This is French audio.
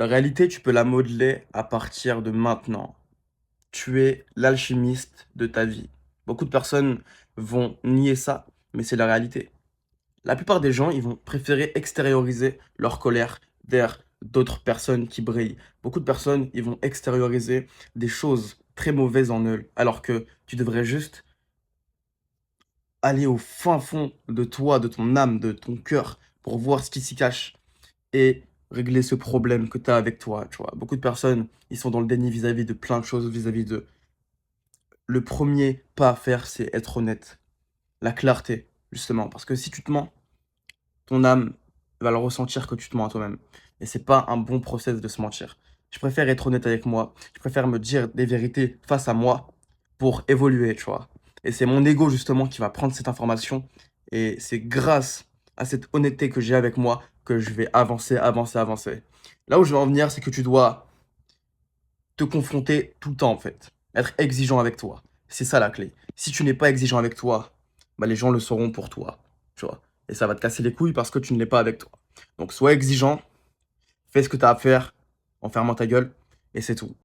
La réalité, tu peux la modeler à partir de maintenant. Tu es l'alchimiste de ta vie. Beaucoup de personnes vont nier ça, mais c'est la réalité. La plupart des gens, ils vont préférer extérioriser leur colère vers d'autres personnes qui brillent. Beaucoup de personnes, ils vont extérioriser des choses très mauvaises en eux, alors que tu devrais juste aller au fin fond de toi, de ton âme, de ton cœur, pour voir ce qui s'y cache et régler ce problème que tu as avec toi, tu vois? Beaucoup de personnes, ils sont dans le déni vis-à-vis de plein de choses, vis-à-vis de le premier pas à faire, c'est être honnête. La clarté, justement, parce que si tu te mens, ton âme va le ressentir que tu te mens à toi-même et c'est pas un bon process de se mentir. Je préfère être honnête avec moi, je préfère me dire des vérités face à moi pour évoluer, tu vois? Et c'est mon ego, justement, qui va prendre cette information et c'est grâce à cette honnêteté que j'ai avec moi que je vais avancer, avancer, avancer. Là où je veux en venir, c'est que tu dois te confronter tout le temps, en fait. Être exigeant avec toi. C'est ça la clé. Si tu n'es pas exigeant avec toi, bah, les gens le seront pour toi, tu vois? Et ça va te casser les couilles parce que tu ne l'es pas avec toi. Donc sois exigeant, fais ce que tu as à faire en fermant ta gueule et c'est tout.